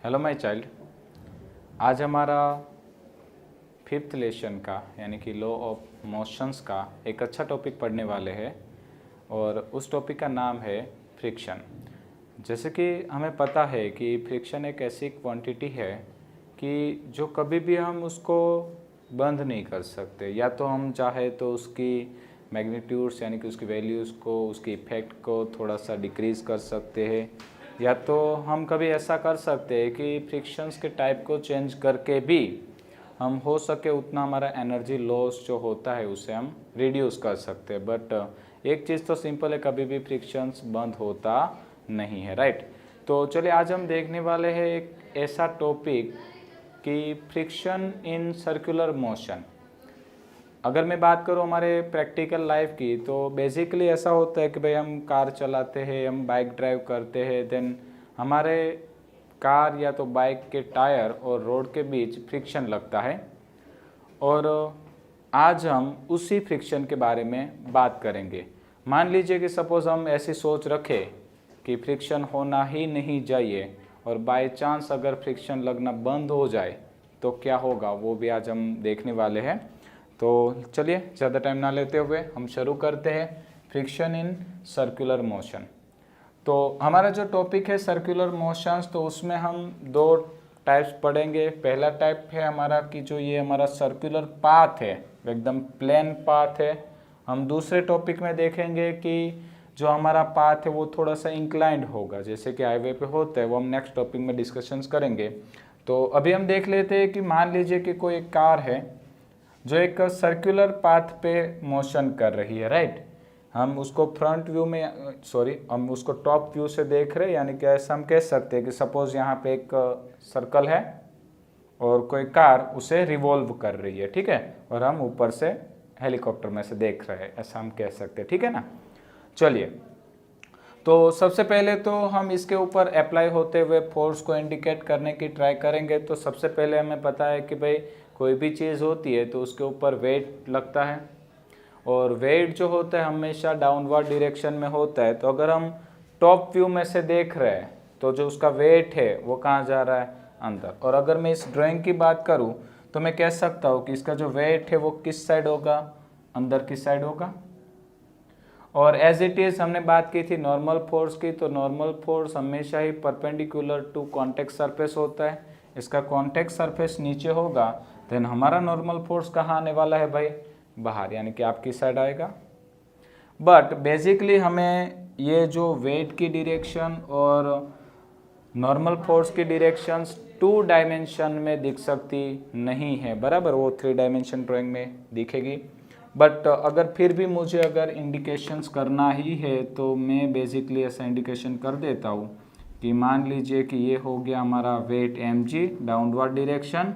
Hello my child. आज हमारा fifth lesson का यानी कि लॉ ऑफ मोशंस का एक अच्छा टॉपिक पढ़ने वाले हैं और उस टॉपिक का नाम है फ्रिक्शन। जैसे कि हमें पता है कि फ्रिक्शन एक ऐसी क्वांटिटी है कि जो कभी भी हम उसको बंद नहीं कर सकते, या तो हम चाहे तो उसकी मैग्नीट्यूड्स यानी कि उसकी वैल्यूज़ को, उसकी इफ़ेक्ट को थोड़ा सा डिक्रीज़ कर सकते हैं, या तो हम कभी ऐसा कर सकते हैं कि फ्रिक्शंस के टाइप को चेंज करके भी हम हो सके उतना हमारा एनर्जी लॉस जो होता है उसे हम रिड्यूस कर सकते हैं। बट एक चीज़ तो सिंपल है, कभी भी फ्रिक्शंस बंद होता नहीं है, राइट। तो चलिए आज हम देखने वाले हैं एक ऐसा टॉपिक कि फ्रिक्शन इन सर्कुलर मोशन। अगर मैं बात करूँ हमारे प्रैक्टिकल लाइफ की, तो बेसिकली ऐसा होता है कि भाई हम कार चलाते हैं, हम बाइक ड्राइव करते हैं, देन हमारे कार या तो बाइक के टायर और रोड के बीच फ्रिक्शन लगता है। और आज हम उसी फ्रिक्शन के बारे में बात करेंगे। मान लीजिए कि सपोज़ हम ऐसी सोच रखें कि फ्रिक्शन होना ही नहीं चाहिए और बाय चांस अगर फ्रिक्शन लगना बंद हो जाए तो क्या होगा, वो भी आज हम देखने वाले हैं। तो चलिए ज़्यादा टाइम ना लेते हुए हम शुरू करते हैं फ्रिक्शन इन सर्कुलर मोशन। तो हमारा जो टॉपिक है सर्कुलर मोशंस, तो उसमें हम दो टाइप्स पढ़ेंगे। पहला टाइप है हमारा कि जो ये हमारा सर्कुलर पाथ है, एकदम प्लेन पाथ है। हम दूसरे टॉपिक में देखेंगे कि जो हमारा पाथ है वो थोड़ा सा इंक्लाइंड होगा, जैसे कि हाईवे पे होता है, वो हम नेक्स्ट टॉपिक में डिस्कशंस करेंगे। तो अभी हम देख लेते हैं कि मान लीजिए कि कोई एक कार है जो एक सर्कुलर पाथ पे मोशन कर रही है, राइट। हम उसको फ्रंट व्यू में हम उसको टॉप व्यू से देख रहे हैं, यानी कि ऐसा हम कह सकते हैं कि सपोज यहाँ पे एक सर्कल है और कोई कार उसे रिवॉल्व कर रही है, ठीक है, और हम ऊपर से हेलीकॉप्टर में से देख रहे हैं, ऐसा हम कह सकते हैं, ठीक है ना। चलिए, तो सबसे पहले तो हम इसके ऊपर अप्लाई होते हुए फोर्स को इंडिकेट करने की ट्राई करेंगे। तो सबसे पहले हमें पता है कि भाई कोई भी चीज़ होती है तो उसके ऊपर वेट लगता है, और वेट जो होता है हमेशा डाउनवर्ड डायरेक्शन में होता है। तो अगर हम टॉप व्यू में से देख रहे हैं तो जो उसका वेट है वो कहाँ जा रहा है, अंदर। और अगर मैं इस ड्राइंग की बात करूँ तो मैं कह सकता हूँ कि इसका जो वेट है वो किस साइड होगा, अंदर की साइड होगा। और एज इट इज़ हमने बात की थी नॉर्मल फोर्स की, तो नॉर्मल फोर्स हमेशा ही परपेंडिकुलर टू कॉन्टेक्ट सरफेस होता है। इसका कॉन्टेक्ट सरफेस नीचे होगा, देन हमारा नॉर्मल फोर्स कहाँ आने वाला है भाई, बाहर, यानी कि आपकी साइड आएगा। बट बेसिकली हमें ये जो वेट की डायरेक्शन और नॉर्मल फोर्स की डायरेक्शंस 2 डायमेंशन में दिख सकती नहीं है, बराबर, वो 3 डायमेंशन ड्राइंग में दिखेगी। बट अगर फिर भी मुझे अगर इंडिकेशंस करना ही है तो मैं बेसिकली ऐसा इंडिकेशन कर देता हूँ कि मान लीजिए कि ये हो गया हमारा वेट mg डाउनवर्ड डायरेक्शन,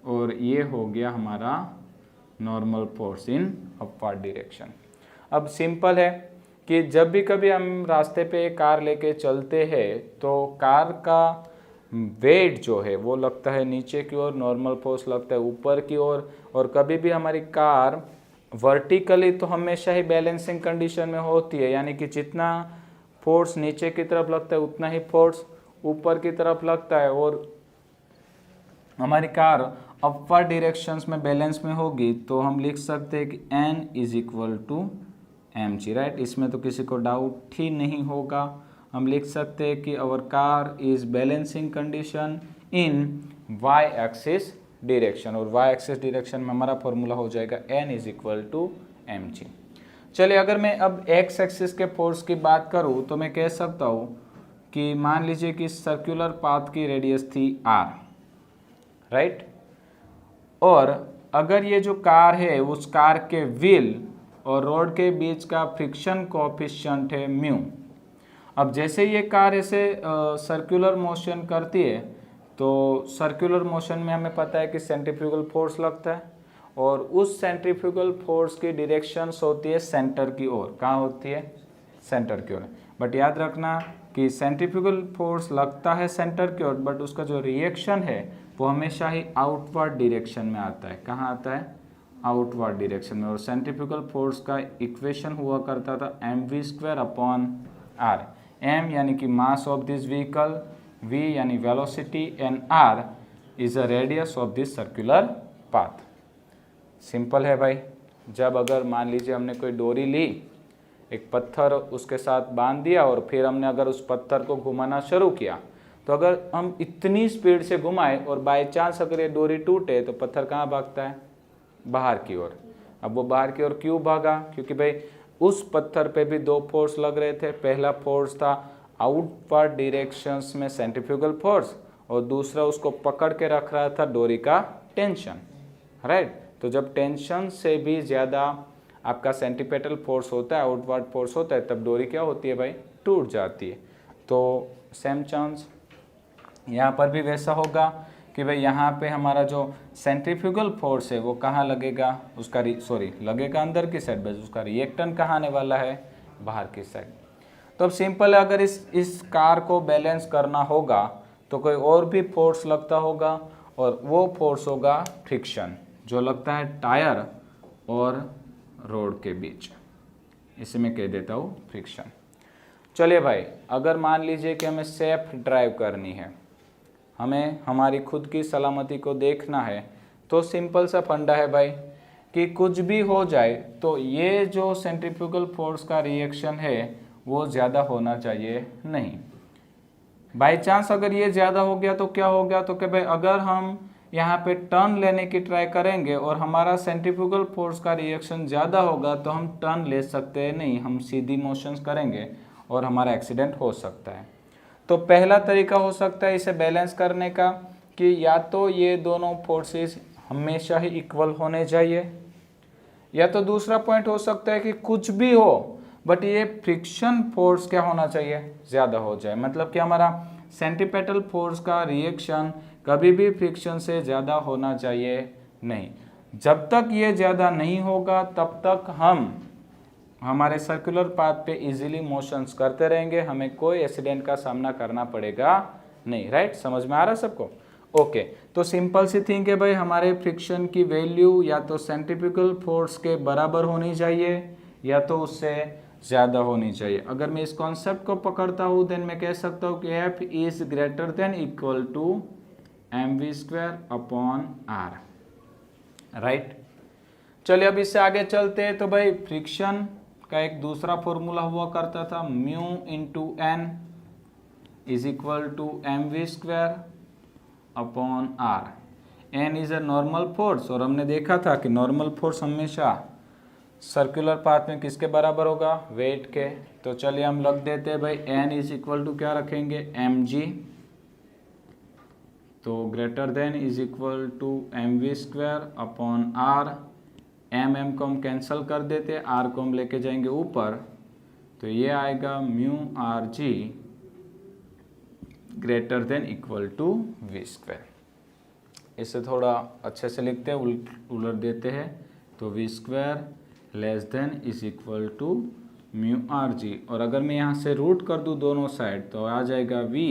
और ये हो गया हमारा normal force in upward direction. अब सिंपल है कि जब भी कभी हम रास्ते पे कार लेके चलते हैं तो कार का वेट जो है वो लगता है नीचे की ओर, नॉर्मल फोर्स लगता है ऊपर की ओर। और कभी भी हमारी कार वर्टिकली तो हमेशा ही बैलेंसिंग कंडीशन में होती है, यानी कि जितना फोर्स नीचे की तरफ लगता है उतना ही फोर्स ऊपर की तरफ लगता है। और हमारी कार अपवर्ड डायरेक्शंस में बैलेंस में होगी तो हम लिख सकते हैं कि N is equal to mg, right. इसमें तो किसी को डाउट ही नहीं होगा। हम लिख सकते हैं कि our car is balancing condition in y axis direction, और y एक्सिस डायरेक्शन में हमारा फॉर्मूला हो जाएगा N is equal to mg। चलिए, अगर मैं अब x एक्सिस के फोर्स की बात करूँ तो मैं कह सकता हूँ कि मान लीजिए कि सर्कुलर पाथ की रेडियस थी r, राइट। और अगर ये जो कार है उस कार के व्हील और रोड के बीच का फ्रिक्शन कोएफिशिएंट है म्यू। अब जैसे ये कार ऐसे सर्कुलर मोशन करती है तो सर्कुलर मोशन में हमें पता है कि सेंट्रीफ्यूगल फोर्स लगता है, और उस सेंट्रीफ्यूगल फोर्स की डायरेक्शंस होती है सेंटर की ओर। कहाँ होती है, सेंटर की ओर। बट याद रखना कि सेंट्रीफ्यूगल फोर्स लगता है सेंटर की ओर, बट उसका जो रिएक्शन है वो हमेशा ही आउटवर्ड डायरेक्शन में आता है। कहाँ आता है, आउटवर्ड डायरेक्शन में। और सेंट्रीफ्यूगल फोर्स का इक्वेशन हुआ करता था mv² अपॉन r। m यानी कि mass of this vehicle, v यानी velocity and r is a radius of this circular path. Simple है भाई। जब अगर मान लीजिए हमने कोई डोरी ली, एक पत्थर उसके साथ बांध दिया और फिर हमने अगर उस पत्थर को घुमाना शुरू किया, तो अगर हम इतनी स्पीड से घुमाएं और बाय चांस अगर ये डोरी टूटे तो पत्थर कहाँ भागता है? बाहर की ओर। अब वो बाहर की ओर क्यों भागा? क्योंकि भाई उस पत्थर पे भी दो फोर्स लग रहे थे। पहला फोर्स था आउटवर्ड डायरेक्शंस में सेंट्रीफ्यूगल फोर्स, और दूसरा उसको पकड़ के रख रहा था डोरी का टेंशन, राइट। तो जब टेंशन से भी ज़्यादा आपका सेंट्रीपेटल फोर्स होता है, आउटवर्ड फोर्स होता है, तब डोरी क्या होती है भाई? टूट जाती है। तो सेम चांस यहाँ पर भी वैसा होगा कि भाई यहाँ पे हमारा जो सेंट्रीफ्यूगल फोर्स है वो कहाँ लगेगा? उसका लगेगा अंदर की साइड, बस उसका रिएक्टेंट कहाँ आने वाला है? बाहर की साइड। तो अब सिंपल है, अगर इस कार को बैलेंस करना होगा तो कोई और भी फोर्स लगता होगा, और वो फोर्स होगा फ्रिक्शन, जो लगता है टायर और रोड के बीच। इसे मैं कह देता हूँ फ्रिक्शन। चलिए भाई, अगर मान लीजिए कि हमें सेफ ड्राइव करनी है, हमें हमारी खुद की सलामती को देखना है, तो सिंपल सा फंडा है भाई कि कुछ भी हो जाए तो ये जो सेंट्रीफ्यूगल फोर्स का रिएक्शन है वो ज़्यादा होना चाहिए नहीं। बाय चांस अगर ये ज़्यादा हो गया तो क्या हो गया? तो कि भाई अगर हम यहाँ पे टर्न लेने की ट्राई करेंगे और हमारा सेंट्रीफ्यूगल फोर्स का रिएक्शन ज़्यादा होगा तो हम टर्न ले सकते हैं नहीं, हम सीधी मोशंस करेंगे और हमारा एक्सीडेंट हो सकता है। तो पहला तरीका हो सकता है इसे बैलेंस करने का कि या तो ये दोनों फोर्सेस हमेशा ही इक्वल होने चाहिए, या तो दूसरा पॉइंट हो सकता है कि कुछ भी हो बट ये फ्रिक्शन फोर्स क्या होना चाहिए? ज़्यादा हो जाए। मतलब कि हमारा सेंट्रीपेटल फोर्स का रिएक्शन कभी भी फ्रिक्शन से ज़्यादा होना चाहिए नहीं। जब तक ये ज़्यादा नहीं होगा तब तक हम हमारे सर्कुलर पाथ पे इजीली मोशंस करते रहेंगे, हमें कोई एक्सीडेंट का सामना करना पड़ेगा नहीं, राइट। समझ में आ रहा है सबको? ओके। तो सिंपल सी थिंग है भाई, हमारे फ्रिक्शन की वैल्यू या तो सेंट्रीफ्यूगल फोर्स के बराबर होनी चाहिए या तो उससे ज़्यादा होनी चाहिए। अगर मैं इस कॉन्सेप्ट को पकड़ता हूँ देन मैं कह सकता हूँ कि F is greater than equal to mv² upon r, right. चलिए अब इससे आगे चलते हैं। तो भाई फ्रिक्शन का एक दूसरा फॉर्मूला हुआ करता था, mu into n is equal to mv² upon r। n is a normal force, और हमने देखा था कि नॉर्मल फोर्स हमेशा सर्कुलर पाथ में किसके बराबर होगा? वेट के। तो चलिए हम लग देते हैं भाई n इज इक्वल टू क्या रखेंगे? mg। तो greater than is equal to mv² upon r। m को हम कैंसिल कर देते हैं, r को हम लेके जाएंगे ऊपर, तो ये आएगा mu rg greater than equal to v²। इसे थोड़ा अच्छे से लिखते हैं, उलट देते हैं, तो v² less than is equal to mu rg, और अगर मैं यहाँ से रूट कर दूँ दोनों साइड तो आ जाएगा v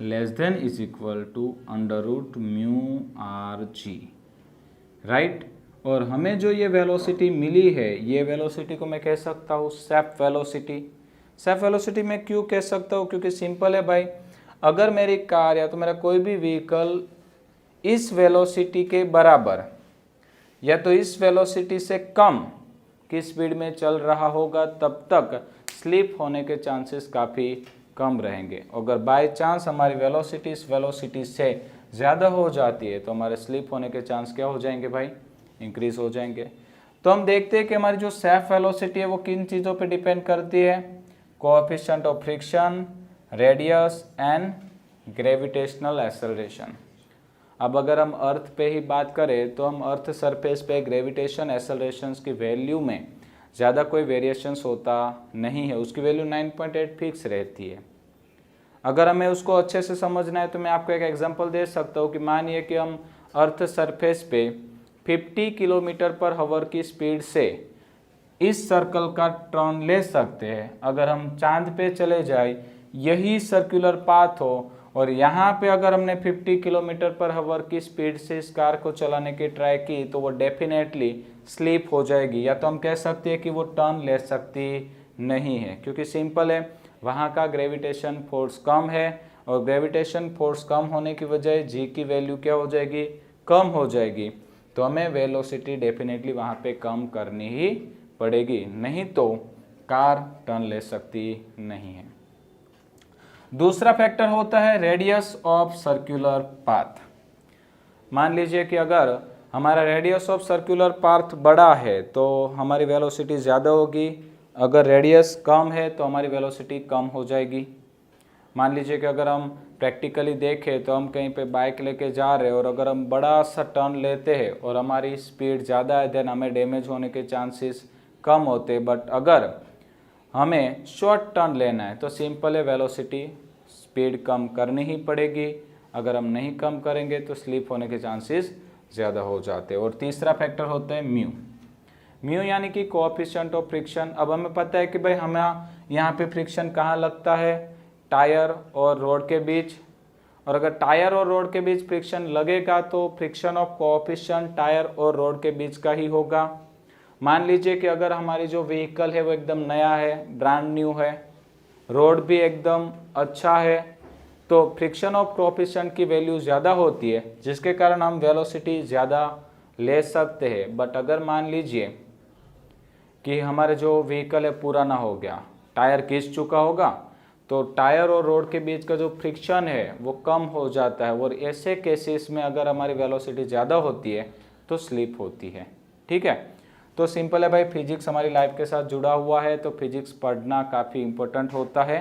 less than is equal to under root mu rg, right. और हमें जो ये वेलोसिटी मिली है, ये वेलोसिटी को मैं कह सकता हूँ सेफ वेलोसिटी। सेफ वेलोसिटी मैं क्यों कह सकता हूँ? क्योंकि सिंपल है भाई, अगर मेरी कार या तो मेरा कोई भी व्हीकल इस वेलोसिटी के बराबर या तो इस वेलोसिटी से कम की स्पीड में चल रहा होगा तब तक स्लिप होने के चांसेस काफ़ी कम रहेंगे। अगर बाय चांस हमारी वेलोसिटी इस वेलोसिटी से ज़्यादा हो जाती है तो हमारे स्लिप होने के चांस क्या हो जाएंगे भाई? इंक्रीज हो जाएंगे। तो हम देखते हैं कि हमारी जो सेफ वेलोसिटी है वो किन चीज़ों पे डिपेंड करती है? Coefficient of friction, radius and gravitational acceleration. अब अगर हम अर्थ पे ही बात करें तो हम अर्थ सरफेस पे ग्रेविटेशन एक्सेलरेशंस की वैल्यू में ज़्यादा कोई वेरिएशंस होता नहीं है, उसकी वैल्यू 9.8 फिक्स रहती है। अगर हमें उसको अच्छे से समझना है तो मैं आपको एक एग्जांपल दे सकता हूँ कि मानिए कि हम अर्थ सरफेस पे 50 किलोमीटर पर आवर की स्पीड से इस सर्कल का टर्न ले सकते हैं। अगर हम चांद पे चले जाए, यही सर्कुलर पाथ हो और यहाँ पे अगर हमने 50 किलोमीटर पर आवर की स्पीड से इस कार को चलाने की ट्राई की तो वो डेफिनेटली स्लिप हो जाएगी, या तो हम कह सकते हैं कि वो टर्न ले सकती नहीं है, क्योंकि सिंपल है, वहाँ का ग्रेविटेशन फोर्स कम है और ग्रेविटेशन फोर्स कम होने की वजह जी की वैल्यू क्या हो जाएगी, कम हो जाएगी, तो हमें वेलोसिटी डेफिनेटली वहाँ पे कम करनी ही पड़ेगी, नहीं तो कार टर्न ले सकती नहीं है। दूसरा फैक्टर होता है रेडियस ऑफ सर्कुलर पाथ। मान लीजिए कि अगर हमारा रेडियस ऑफ सर्कुलर पाथ बड़ा है तो हमारी वेलोसिटी ज़्यादा होगी, अगर रेडियस कम है तो हमारी वेलोसिटी कम हो जाएगी। मान लीजिए कि अगर हम प्रैक्टिकली देखें तो हम कहीं पे बाइक लेके जा रहे हैं और अगर हम बड़ा सा टर्न लेते हैं और हमारी स्पीड ज़्यादा है, देन हमें डैमेज होने के चांसेस कम होते। बट अगर हमें शॉर्ट टर्न लेना है तो सिंपल है, वेलोसिटी स्पीड कम करनी ही पड़ेगी, अगर हम नहीं कम करेंगे तो स्लिप होने के चांसेस ज़्यादा हो जाते हैं। और तीसरा फैक्टर होता है म्यू। म्यू यानी कि कोएफिशिएंट ऑफ फ्रिक्शन। अब हमें पता है कि भाई हमें यहाँ पे फ्रिक्शन कहाँ लगता है, टायर और रोड के बीच, और अगर टायर और रोड के बीच फ्रिक्शन लगेगा तो फ्रिक्शन ऑफ कोएफिशिएंट टायर और रोड के बीच का ही होगा। मान लीजिए कि अगर हमारी जो व्हीकल है वो एकदम नया है, ब्रांड न्यू है, रोड भी एकदम अच्छा है, तो फ्रिक्शन ऑफ कोएफिशिएंट की वैल्यू ज़्यादा होती है, जिसके कारण हम वेलोसिटी ज़्यादा ले सकते हैं। बट अगर मान लीजिए कि हमारे जो व्हीकल है पुराना हो गया, टायर घिस चुका होगा, तो टायर और रोड के बीच का जो फ्रिक्शन है वो कम हो जाता है, और ऐसे केसेस में अगर हमारी वेलोसिटी ज़्यादा होती है तो स्लिप होती है। ठीक है, तो सिंपल है भाई, फिजिक्स हमारी लाइफ के साथ जुड़ा हुआ है, तो फिजिक्स पढ़ना काफ़ी इम्पोर्टेंट होता है,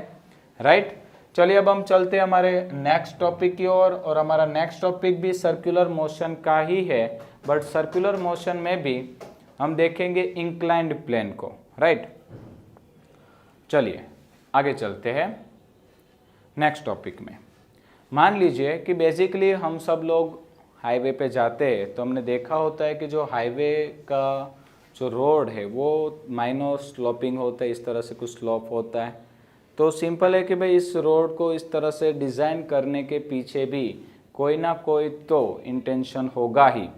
राइट। चलिए अब हम चलते हैं हमारे नेक्स्ट टॉपिक की ओर, और हमारा नेक्स्ट टॉपिक भी सर्कुलर मोशन का ही है, बट सर्कुलर मोशन में भी हम देखेंगे इंक्लाइंड प्लेन को, राइट। चलिए आगे चलते हैं नेक्स्ट टॉपिक में। मान लीजिए कि बेसिकली हम सब लोग हाईवे पे जाते हैं तो हमने देखा होता है कि जो हाईवे का जो रोड है वो माइनर स्लोपिंग होता है, इस तरह से कुछ स्लोप होता है। तो सिंपल है कि भाई इस रोड को इस तरह से डिज़ाइन करने के पीछे भी कोई ना कोई तो इंटेंशन होगा ही,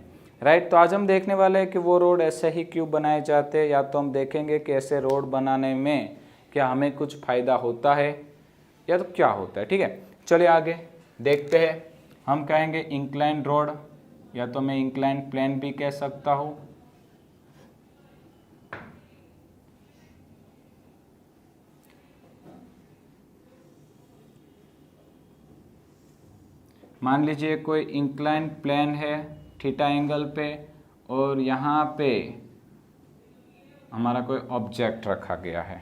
राइट। तो आज हम देखने वाले हैं कि वो रोड ऐसे ही क्यों बनाए जाते हैं, या तो हम देखेंगे कि ऐसे रोड बनाने में क्या हमें कुछ फ़ायदा होता है या तो क्या होता है। ठीक है, चलिए आगे देखते हैं। हम कहेंगे इंक्लाइंड रोड, या तो मैं इंक्लाइंड प्लेन भी कह सकता हूँ। मान लीजिए कोई इंक्लाइंड प्लेन है थीटा एंगल पे, और यहाँ पे हमारा कोई ऑब्जेक्ट रखा गया है,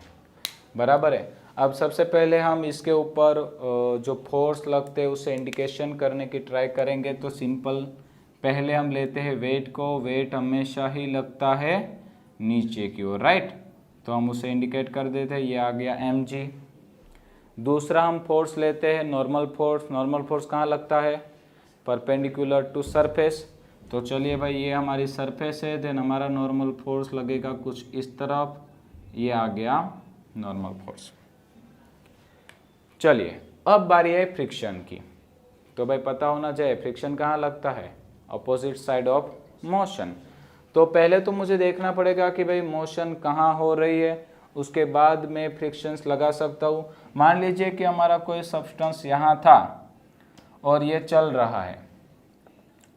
बराबर है। अब सबसे पहले हम इसके ऊपर जो फोर्स लगते हैं उसे इंडिकेशन करने की ट्राई करेंगे। तो सिंपल पहले हम लेते हैं वेट को, वेट हमेशा ही लगता है नीचे की ओर, राइट। तो हम उसे इंडिकेट कर देते हैं, ये आ गया mg। दूसरा हम फोर्स लेते हैं नॉर्मल फोर्स। नॉर्मल फोर्स कहाँ लगता है, परपेंडिकुलर टू सरफेस। तो चलिए भाई ये हमारी सरफेस है, देन हमारा नॉर्मल फोर्स लगेगा कुछ इस तरफ, ये आ गया नॉर्मल फोर्स। चलिए अब बारी है फ्रिक्शन की। तो भाई पता होना चाहिए फ्रिक्शन कहाँ लगता है, अपोजिट साइड ऑफ मोशन। तो पहले तो मुझे देखना पड़ेगा कि भाई मोशन कहाँ हो रही है, उसके बाद मैं फ्रिक्शंस लगा सकता हूँ। मान लीजिए कि हमारा कोई सब्सटेंस यहाँ था और ये चल रहा है,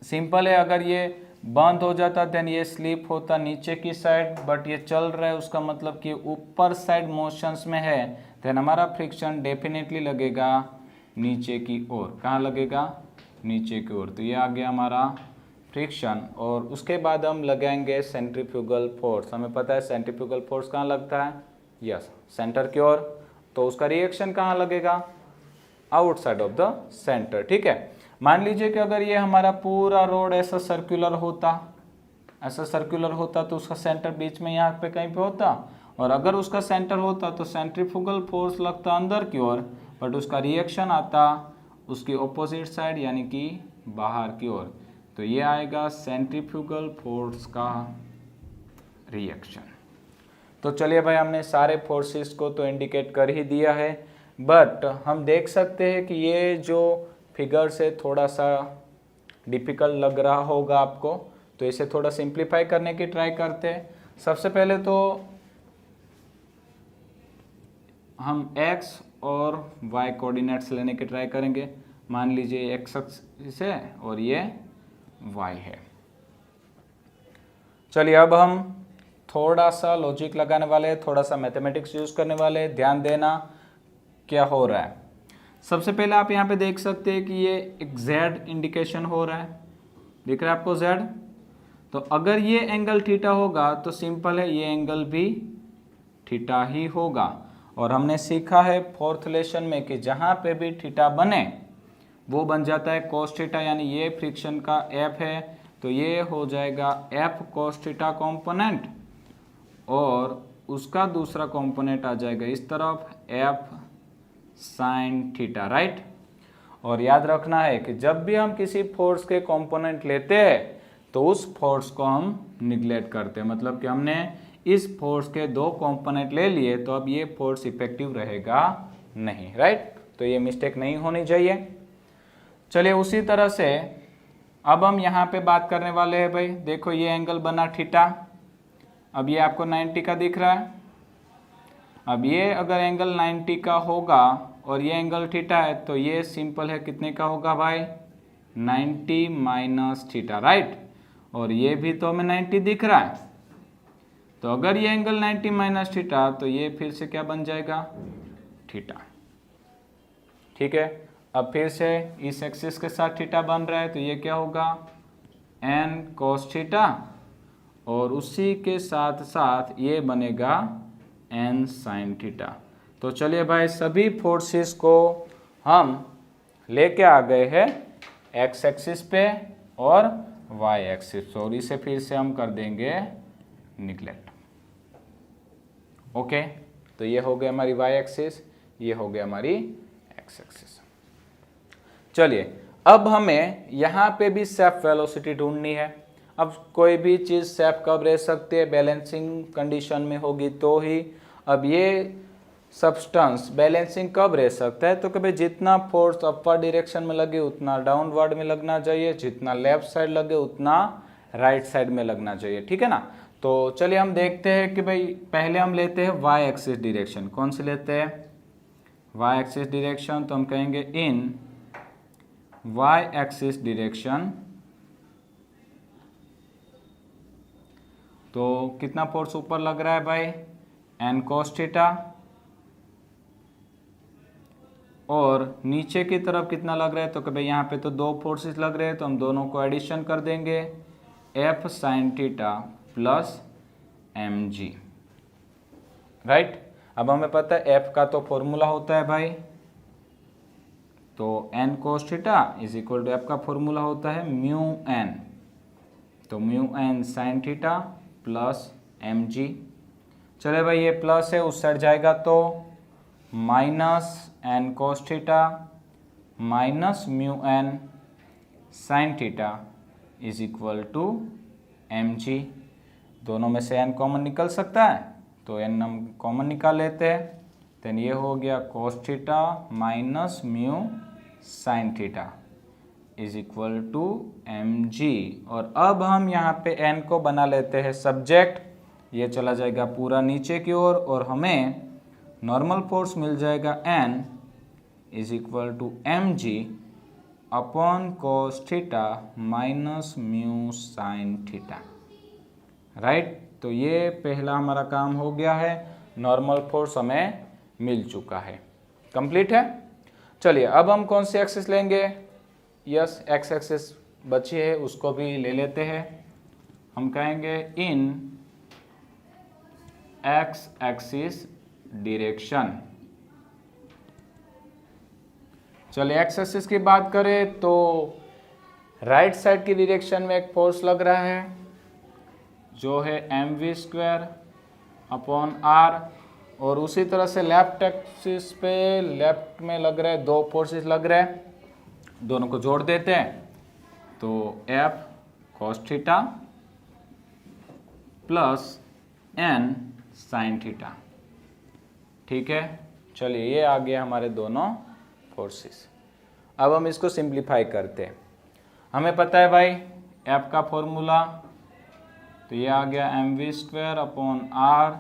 सिंपल है, अगर ये बंद हो जाता देन ये स्लिप होता नीचे की साइड, बट ये चल रहा है, उसका मतलब कि ऊपर साइड मोशंस में है, देन हमारा फ्रिक्शन डेफिनेटली लगेगा नीचे की ओर। कहाँ लगेगा, नीचे की ओर। तो ये आ गया हमारा फ्रिक्शन, और उसके बाद हम लगाएंगे सेंट्रीफ्यूगल फोर्स। हमें पता है सेंट्रीफ्यूगल फोर्स कहाँ लगता है, यस सेंटर की ओर। तो उसका रिएक्शन कहाँ लगेगा, आउटसाइड ऑफ द सेंटर। ठीक है, मान लीजिए कि अगर ये हमारा पूरा रोड ऐसा सर्कुलर होता तो उसका सेंटर बीच में यहाँ पे कहीं पे होता, और अगर उसका सेंटर होता तो सेंट्रीफ्यूगल फोर्स लगता अंदर की ओर, बट उसका रिएक्शन आता उसकी ऑपोजिट साइड यानी कि बाहर की ओर। तो ये आएगा सेंट्रीफ्यूगल फोर्स का रिएक्शन। तो चलिए भाई हमने सारे फोर्सेस को तो इंडिकेट कर ही दिया है, बट हम देख सकते हैं कि ये जो फिगर से थोड़ा सा डिफ़िकल्ट लग रहा होगा आपको, तो इसे थोड़ा सिंप्लीफाई करने की ट्राई करते हैं। सबसे पहले तो हम x और वाई कोऑर्डिनेट्स लेने के ट्राई करेंगे। मान लीजिए एक्स एक्सिस है और ये वाई है। चलिए अब हम थोड़ा सा लॉजिक लगाने वाले हैं, थोड़ा सा मैथमेटिक्स यूज करने वाले हैं। ध्यान देना क्या हो रहा है। सबसे पहले आप यहाँ पे देख सकते हैं कि ये एक जेड इंडिकेशन हो रहा है, दिख रहा है आपको जेड। तो अगर ये एंगल थीटा होगा तो सिंपल है, ये एंगल भी थीटा ही होगा। और हमने सीखा है फोर्थ लेसन में कि जहाँ पे भी थीटा बने वो बन जाता है कोस थीटा, यानी ये फ्रिक्शन का एफ है तो ये हो जाएगा एफ कोस थीटा कॉम्पोनेंट, और उसका दूसरा कॉम्पोनेंट आ जाएगा इस तरफ एफ साइन थीटा, राइट। और याद रखना है कि जब भी हम किसी फोर्स के कंपोनेंट लेते हैं तो उस फोर्स को हम निगलेक्ट करते हैं, मतलब कि हमने इस फोर्स के दो कंपोनेंट ले लिए तो अब ये फोर्स इफेक्टिव रहेगा नहीं, राइट। तो ये मिस्टेक नहीं होनी चाहिए। चलिए उसी तरह से अब हम यहाँ पे बात करने वाले हैं भाई, देखो ये एंगल बना थीटा, अब ये आपको 90 का दिख रहा है। अब ये अगर एंगल 90 का होगा और ये एंगल थीटा है तो ये सिंपल है कितने का होगा भाई, 90 माइनस थीटा, राइट। और ये भी तो हमें 90 दिख रहा है, तो अगर ये एंगल 90 माइनस थीटा तो ये फिर से क्या बन जाएगा, थीटा। ठीक है, अब फिर से इस एक्सिस के साथ थीटा बन रहा है तो ये क्या होगा, एन कोस थीटा, और उसी के साथ साथ ये बनेगा एन साइन थीटा। तो चलिए भाई सभी फोर्सेस को हम लेके आ गए हैं एक्स एक्सिस पे और वाई एक्सिस, और इसे फिर से हम कर देंगे निगलेक्ट। ओके, तो ये हो गया हमारी वाई एक्सिस, ये हो गया हमारी एक्स एक्सिस। चलिए अब हमें यहाँ पे भी सेफ वेलोसिटी ढूंढनी है। अब कोई भी चीज़ सेफ कब रह सकती है, बैलेंसिंग कंडीशन में होगी तो ही। अब ये सब्सटेंस बैलेंसिंग कब रह सकता है, तो कभी जितना फोर्स अपवर्ड डायरेक्शन में लगे उतना डाउनवर्ड में लगना चाहिए, जितना लेफ्ट साइड लगे उतना राइट साइड में लगना चाहिए, ठीक है ना। तो चलिए हम देखते हैं कि भाई पहले हम लेते हैं वाई एक्सिस डायरेक्शन। कौन से लेते हैं, वाई एक्सिस डायरेक्शन, तो हम कहेंगे इन वाई एक्सिस डायरेक्शन तो कितना फोर्स ऊपर लग रहा है भाई, एन कोस थीटा, और नीचे की तरफ कितना लग रहा है, तो भाई यहाँ पे तो दो फोर्सेस लग रहे हैं तो हम दोनों को एडिशन कर देंगे, f sine theta plus m g, right. अब हमें पता है एफ का तो फॉर्मूला होता है भाई, तो n cos theta is equal to f का फॉर्मूला होता है म्यू एन, तो mu n sine theta plus m g. चले भाई ये प्लस है उस साइड जाएगा तो minus n cos theta minus mu n sine theta is equal to m g. दोनों में से एन कॉमन निकल सकता है तो एन हम कॉमन निकाल लेते हैं, देन ये हो गया cos theta minus mu sine theta is equal to m g. और अब हम यहाँ पे एन को बना लेते हैं सब्जेक्ट, ये चला जाएगा पूरा नीचे की ओर और हमें नॉर्मल फोर्स मिल जाएगा n is equal to m g upon cos theta minus mu sine theta, right. तो ये पहला हमारा काम हो गया है, नॉर्मल फोर्स हमें मिल चुका है, कंप्लीट है। चलिए अब हम कौन सी एक्सिस लेंगे, यस एक्स एक्सिस बची है उसको भी ले लेते हैं। हम कहेंगे इन एक्स एक्सिस डायरेक्शन। चलिए एक्स एक्सिस की बात करें तो राइट साइड की डायरेक्शन में एक फोर्स लग रहा है जो है m v square upon r, और उसी तरह से लेफ्ट एक्सिस पे लेफ्ट में लग रहा है दो फोर्सेस लग रहे हैं, दोनों को जोड़ देते हैं तो f cos theta plus n sine theta, ठीक है। चलिए ये आ गया हमारे दोनों फोर्सेस। अब हम इसको सिंप्लीफाई करते हैं। हमें पता है भाई एफ का फॉर्मूला, तो ये आ गया m v square upon r,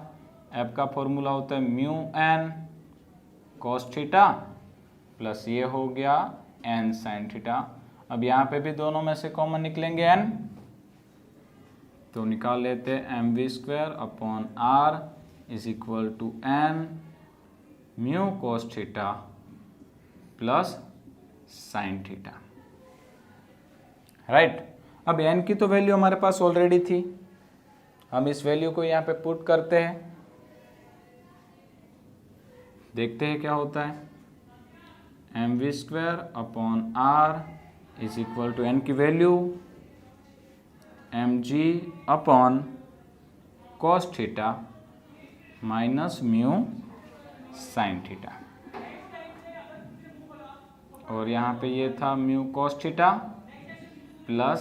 f का फॉर्मूला होता है mu n cos theta plus ये हो गया n साइन थीटा। अब यहाँ पे भी दोनों में से कॉमन निकलेंगे n, तो निकाल लेते हैं mv² upon r is equal to n mu cos theta plus sine theta, right. अब n की तो वैल्यू हमारे पास ऑलरेडी थी, हम इस वैल्यू को यहाँ पे पुट करते हैं, देखते हैं क्या होता है। mv² upon r is equal to n की value mg upon cos theta minus mu sine theta, और यहाँ पे ये था mu cos theta plus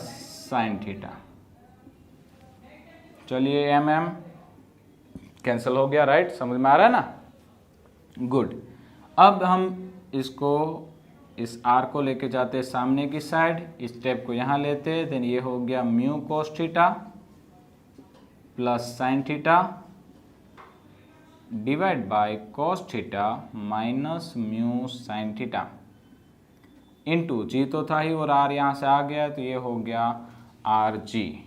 sine theta. चलिए एम कैंसिल हो गया, राइट, समझ में आ रहा है ना, गुड। अब हम इसको इस r को लेके जाते हैं सामने की साइड, इस स्टेप को यहाँ लेते हैं, देन ये हो गया mu cos theta plus sine theta divide by cos theta minus mu sine theta into g तो था ही और r यहाँ से आ गया, तो ये हो गया आर जी।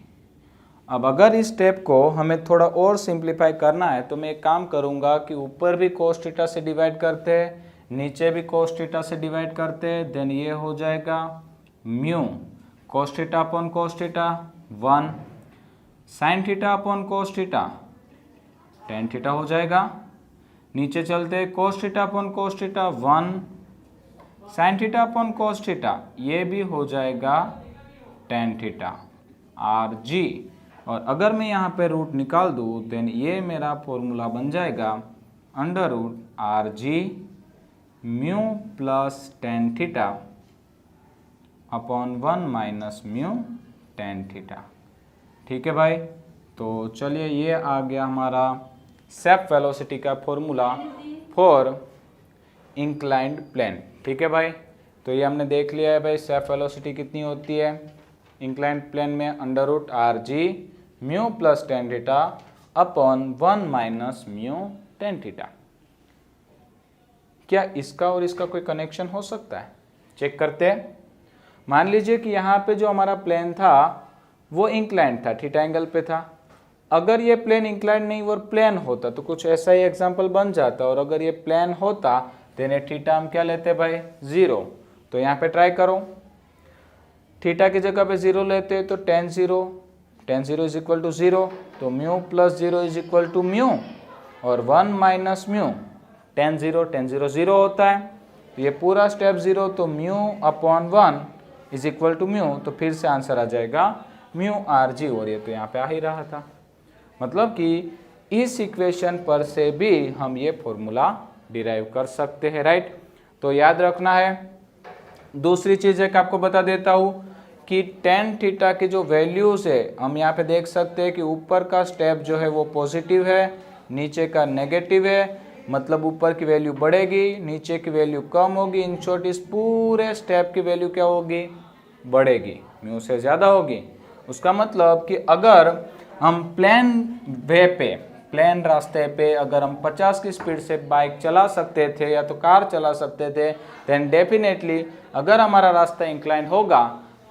अब अगर इस स्टेप को हमें थोड़ा और सिंप्लीफाई करना है तो मैं एक काम करूँगा कि ऊपर भी cos थीटा से डिवाइड करते हैं, नीचे भी cos थीटा से डिवाइड करते हैं, देन ये हो जाएगा mu cos theta upon cos theta 1 sine theta upon cos theta tan theta हो जाएगा। नीचे चलते cos theta upon cos theta 1 sine theta upon cos theta, ये भी हो जाएगा tan थीटा आर जी। और अगर मैं यहाँ पे रूट निकाल दूँ देन ये मेरा फॉर्मूला बन जाएगा under root r g mu plus tan theta upon 1 minus mu tan theta. ठीक है भाई, तो चलिए ये आ गया हमारा सेप वेलोसिटी का फॉर्मूला फॉर इंक्लाइंड प्लेन। ठीक है भाई, तो ये हमने देख लिया है भाई सेप वेलोसिटी कितनी होती है इंक्लाइंड प्लेन में, under root r g mu plus tan theta upon 1 minus mu tan theta. क्या इसका और इसका कोई कनेक्शन हो सकता है, चेक करते हैं। मान लीजिए कि यहाँ पे जो हमारा प्लेन था वो इंक्लाइंड था, थीटा एंगल पे था। अगर ये प्लेन इंक्लाइंड नहीं और प्लेन होता तो कुछ ऐसा ही एग्जांपल बन जाता, और अगर ये प्लेन होता देन थीटा हम क्या लेते भाई 0। तो यहाँ पे ट्राई करो, थीटा की जगह पे 0 लेते तो tan 0 इज इक्वल टू 0, तो mu plus 0 is equal to mu और 1 माइनस म्यू tan 0 0 होता है, तो ये पूरा स्टेप 0, तो mu upon 1 is equal to mu, तो फिर से आंसर आ जाएगा म्यू आर जी, और ये तो यहाँ पे आ ही रहा था। मतलब कि इस इक्वेशन पर से भी हम ये फॉर्मूला डिराइव कर सकते हैं, राइट। तो याद रखना है। दूसरी चीज़ एक आपको बता देता हूँ कि tan थीटा की जो वैल्यूज़ है हम यहाँ पे देख सकते हैं कि ऊपर का स्टेप जो है वो पॉजिटिव है, नीचे का नेगेटिव है, मतलब ऊपर की वैल्यू बढ़ेगी, नीचे की वैल्यू कम होगी। इन शॉर्ट इस पूरे स्टेप की वैल्यू क्या होगी, बढ़ेगी, म्यू से ज़्यादा होगी। उसका मतलब कि अगर हम प्लेन वे पे, प्लेन रास्ते पे अगर हम 50 की स्पीड से बाइक चला सकते थे या तो कार चला सकते थे, देन डेफिनेटली अगर हमारा रास्ता इंक्लाइन होगा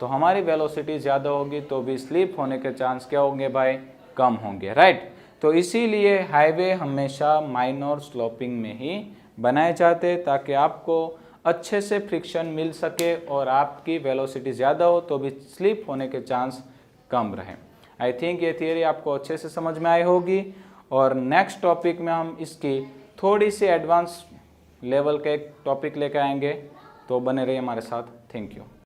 तो हमारी वेलोसिटी ज़्यादा होगी, तो भी स्लिप होने के चांस क्या होंगे भाई, कम होंगे, राइट। तो इसीलिए हाईवे हमेशा माइनर स्लोपिंग में ही बनाए जाते हैं ताकि आपको अच्छे से फ्रिक्शन मिल सके और आपकी वेलोसिटी ज़्यादा हो तो भी स्लिप होने के चांस कम रहे। आई थिंक ये थियरी आपको अच्छे से समझ में आई होगी, और नेक्स्ट टॉपिक में हम इसकी थोड़ी सी एडवांस लेवल का एक टॉपिक लेकर आएंगे, तो बने रहिए हमारे साथ। Thank you.